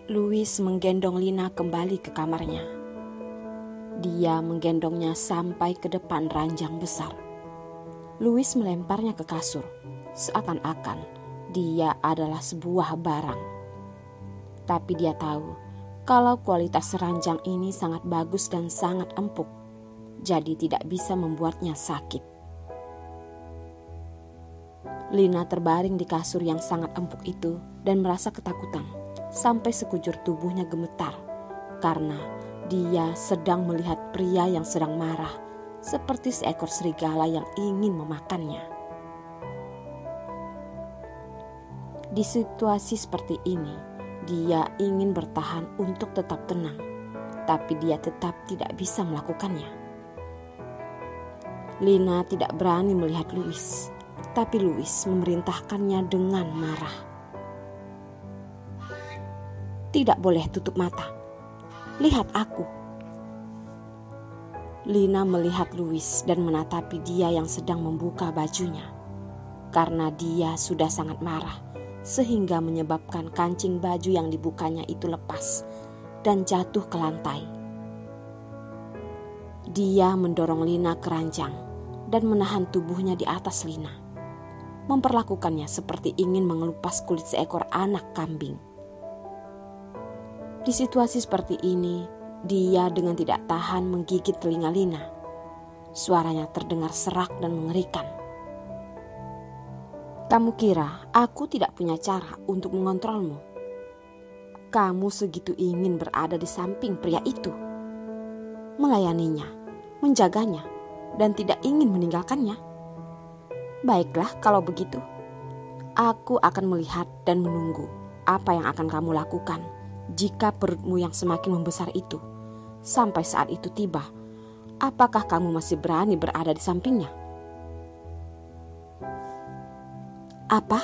Louis menggendong Lina kembali ke kamarnya. Dia menggendongnya sampai ke depan ranjang besar. Louis melemparnya ke kasur, seakan-akan dia adalah sebuah barang. Tapi dia tahu kalau kualitas ranjang ini sangat bagus dan sangat empuk, jadi tidak bisa membuatnya sakit. Lina terbaring di kasur yang sangat empuk itu dan merasa ketakutan. Sampai sekujur tubuhnya gemetar karena dia sedang melihat pria yang sedang marah seperti seekor serigala yang ingin memakannya. Di situasi seperti ini, dia ingin bertahan untuk tetap tenang, tapi dia tetap tidak bisa melakukannya. Lina tidak berani melihat Louis, tapi Louis memerintahkannya dengan marah. Tidak boleh tutup mata. Lihat aku. Lina melihat Louis dan menatapi dia yang sedang membuka bajunya. Karena dia sudah sangat marah, sehingga menyebabkan kancing baju yang dibukanya itu lepas dan jatuh ke lantai. Dia mendorong Lina ke ranjang dan menahan tubuhnya di atas Lina. Memperlakukannya seperti ingin mengelupas kulit seekor anak kambing. Di situasi seperti ini, dia dengan tidak tahan menggigit telinga Lina. Suaranya terdengar serak dan mengerikan. Kamu kira aku tidak punya cara untuk mengontrolmu? Kamu segitu ingin berada di samping pria itu, melayaninya, menjaganya, dan tidak ingin meninggalkannya. Baiklah kalau begitu, aku akan melihat dan menunggu apa yang akan kamu lakukan. Jika perutmu yang semakin membesar itu, sampai saat itu tiba, apakah kamu masih berani berada di sampingnya? Apa?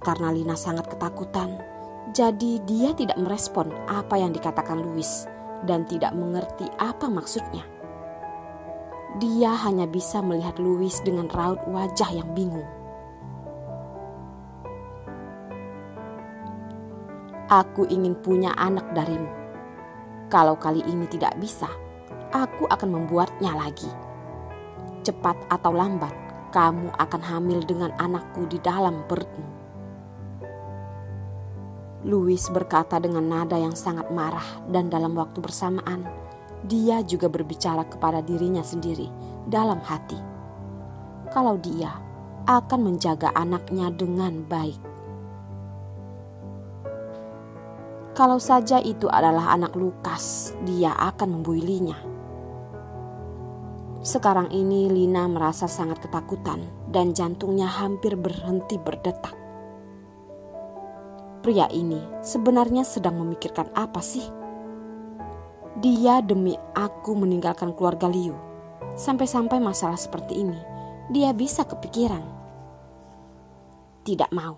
Karena Lina sangat ketakutan, jadi dia tidak merespon apa yang dikatakan Louis dan tidak mengerti apa maksudnya. Dia hanya bisa melihat Louis dengan raut wajah yang bingung. Aku ingin punya anak darimu. Kalau kali ini tidak bisa, aku akan membuatnya lagi. Cepat atau lambat, kamu akan hamil dengan anakku di dalam perutmu. Louis berkata dengan nada yang sangat marah dan dalam waktu bersamaan, dia juga berbicara kepada dirinya sendiri dalam hati. Kalau dia akan menjaga anaknya dengan baik. Kalau saja itu adalah anak Lukas, dia akan membuilinya. Sekarang ini Lina merasa sangat ketakutan dan jantungnya hampir berhenti berdetak. Pria ini sebenarnya sedang memikirkan apa sih? Dia demi aku meninggalkan keluarga Liu. Sampai-sampai masalah seperti ini, dia bisa kepikiran. Tidak mau.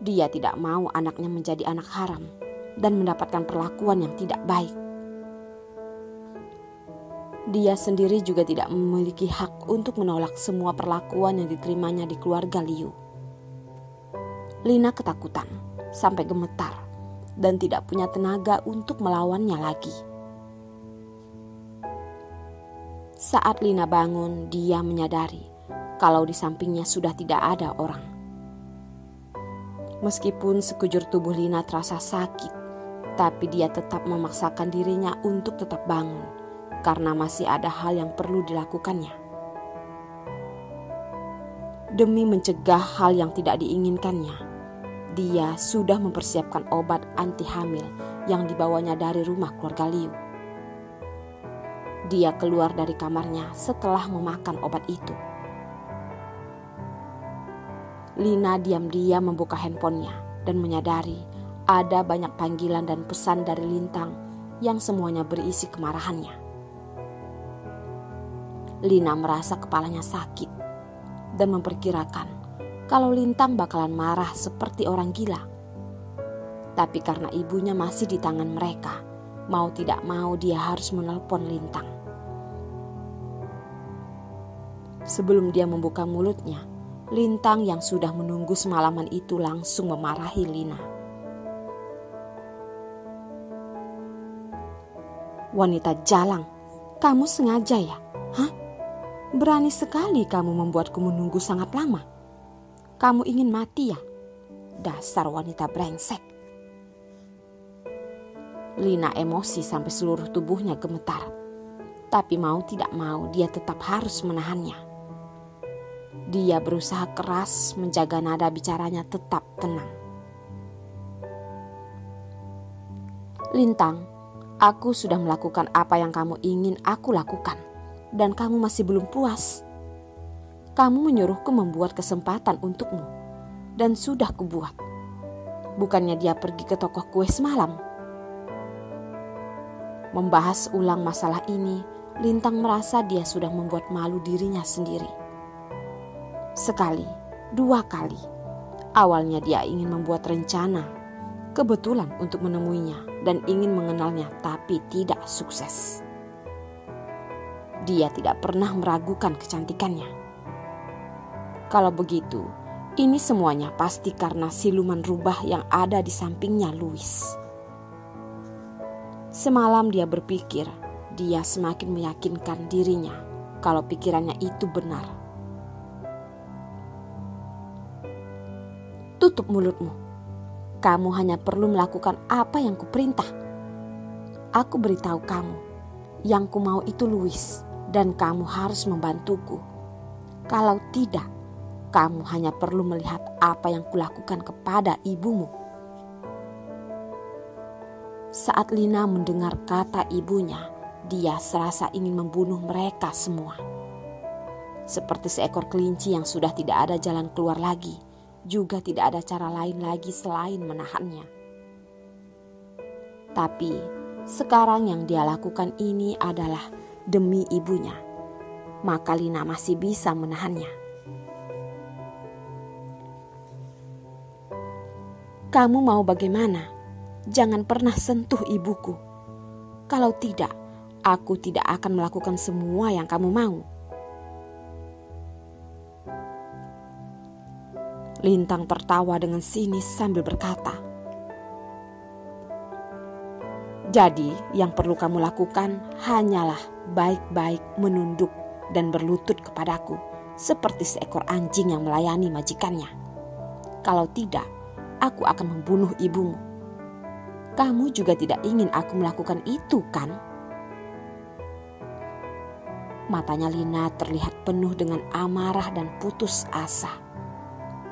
Dia tidak mau anaknya menjadi anak haram dan mendapatkan perlakuan yang tidak baik. Dia sendiri juga tidak memiliki hak untuk menolak semua perlakuan yang diterimanya di keluarga Liu. Lina ketakutan sampai gemetar dan tidak punya tenaga untuk melawannya lagi. Saat Lina bangun, dia menyadari kalau di sampingnya sudah tidak ada orang. Meskipun sekujur tubuh Lina terasa sakit, tapi dia tetap memaksakan dirinya untuk tetap bangun karena masih ada hal yang perlu dilakukannya. Demi mencegah hal yang tidak diinginkannya, dia sudah mempersiapkan obat anti hamil yang dibawanya dari rumah keluarga Liu. Dia keluar dari kamarnya setelah memakan obat itu. Lina diam-diam membuka handphonenya dan menyadari ada banyak panggilan dan pesan dari Lintang yang semuanya berisi kemarahannya. Lina merasa kepalanya sakit dan memperkirakan kalau Lintang bakalan marah seperti orang gila. Tapi karena ibunya masih di tangan mereka, mau tidak mau dia harus menelpon Lintang. Sebelum dia membuka mulutnya, Lintang yang sudah menunggu semalaman itu langsung memarahi Lina. "Wanita jalang, kamu sengaja ya? Hah? Berani sekali kamu membuatku menunggu sangat lama. Kamu ingin mati ya? Dasar wanita brengsek." Lina emosi sampai seluruh tubuhnya gemetar. Tapi mau tidak mau dia tetap harus menahannya. Dia berusaha keras menjaga nada bicaranya tetap tenang. "Lintang, aku sudah melakukan apa yang kamu ingin aku lakukan. Dan kamu masih belum puas. Kamu menyuruhku membuat kesempatan untukmu. Dan sudah kubuat. Bukannya dia pergi ke toko kue semalam." Membahas ulang masalah ini, Lintang merasa dia sudah membuat malu dirinya sendiri. Sekali, dua kali. Awalnya dia ingin membuat rencana, kebetulan untuk menemuinya dan ingin mengenalnya, tapi tidak sukses. Dia tidak pernah meragukan kecantikannya. Kalau begitu, ini semuanya pasti karena siluman rubah yang ada di sampingnya Louis. Semalam dia berpikir, dia semakin meyakinkan dirinya kalau pikirannya itu benar. "Tutup mulutmu. Kamu hanya perlu melakukan apa yang kuperintah. Aku beritahu kamu, yang ku mau itu Louis, dan kamu harus membantuku. Kalau tidak, kamu hanya perlu melihat apa yang kulakukan kepada ibumu." Saat Lina mendengar kata ibunya, dia serasa ingin membunuh mereka semua. Seperti seekor kelinci yang sudah tidak ada jalan keluar lagi. Juga tidak ada cara lain lagi selain menahannya. Tapi sekarang yang dia lakukan ini adalah demi ibunya. Maka Lina masih bisa menahannya. "Kamu mau bagaimana? Jangan pernah sentuh ibuku. Kalau tidak, aku tidak akan melakukan semua yang kamu mau." Lintang tertawa dengan sinis sambil berkata, "Jadi yang perlu kamu lakukan hanyalah baik-baik menunduk dan berlutut kepadaku seperti seekor anjing yang melayani majikannya. Kalau tidak, aku akan membunuh ibumu. Kamu juga tidak ingin aku melakukan itu, kan?" Matanya Lina terlihat penuh dengan amarah dan putus asa.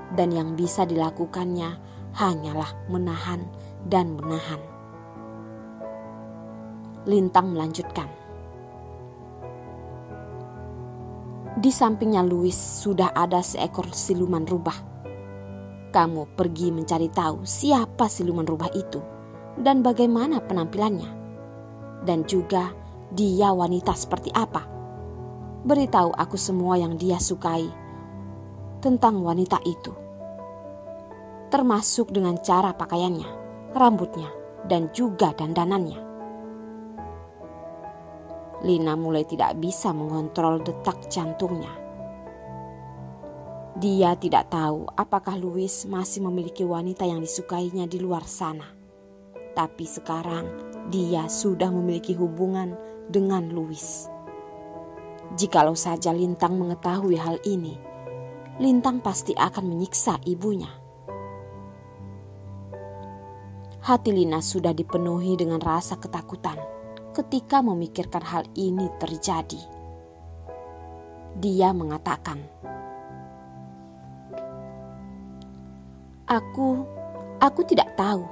Dan yang bisa dilakukannya hanyalah menahan dan menahan. Lintang melanjutkan, "Di sampingnya Louis sudah ada seekor siluman rubah. Kamu pergi mencari tahu siapa siluman rubah itu dan bagaimana penampilannya. Dan juga dia wanita seperti apa. Beritahu aku semua yang dia sukai tentang wanita itu. Termasuk dengan cara pakaiannya, rambutnya, dan juga dandanannya." Lina mulai tidak bisa mengontrol detak jantungnya. Dia tidak tahu apakah Louis masih memiliki wanita yang disukainya di luar sana. Tapi sekarang dia sudah memiliki hubungan dengan Louis. Jikalau saja Lintang mengetahui hal ini, Lintang pasti akan menyiksa ibunya. Hati Lina sudah dipenuhi dengan rasa ketakutan ketika memikirkan hal ini terjadi. Dia mengatakan, Aku tidak tahu.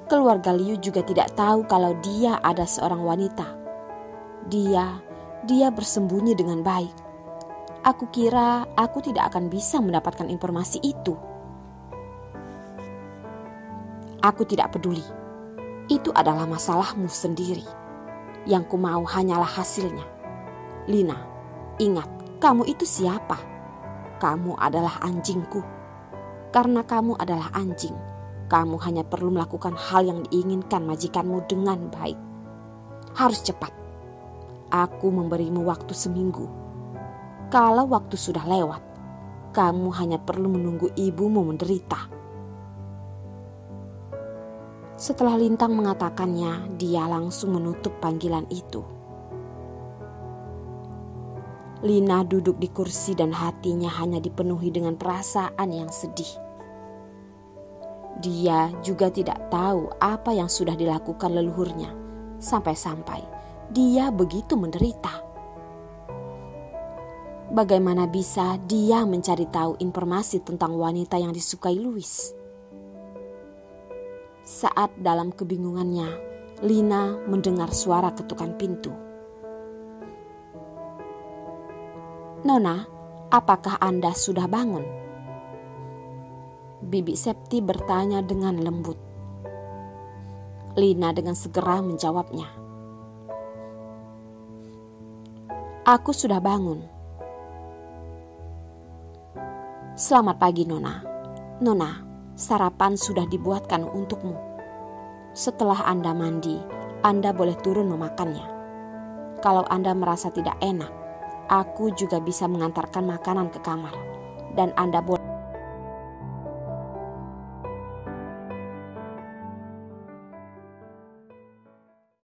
Keluarga Liu juga tidak tahu kalau dia ada seorang wanita. Dia bersembunyi dengan baik. Aku kira aku tidak akan bisa mendapatkan informasi itu. Aku tidak peduli. Itu adalah masalahmu sendiri. Yang ku mau hanyalah hasilnya. Lina, ingat, kamu itu siapa? Kamu adalah anjingku. Karena kamu adalah anjing, kamu hanya perlu melakukan hal yang diinginkan majikanmu dengan baik. Harus cepat. Aku memberimu waktu seminggu. Kalau waktu sudah lewat, Kamu hanya perlu menunggu ibumu menderita. Setelah Lintang mengatakannya, dia langsung menutup panggilan itu. Lina duduk di kursi dan hatinya hanya dipenuhi dengan perasaan yang sedih. Dia juga tidak tahu apa yang sudah dilakukan leluhurnya, sampai-sampai dia begitu menderita. Bagaimana bisa dia mencari tahu informasi tentang wanita yang disukai Louis? Saat dalam kebingungannya, Lina mendengar suara ketukan pintu. "Nona, apakah Anda sudah bangun?" Bibi Septi bertanya dengan lembut. Lina dengan segera menjawabnya. "Aku sudah bangun." "Selamat pagi, Nona. Nona, sarapan sudah dibuatkan untukmu. Setelah Anda mandi, Anda boleh turun memakannya. Kalau Anda merasa tidak enak, aku juga bisa mengantarkan makanan ke kamar, dan Anda boleh..."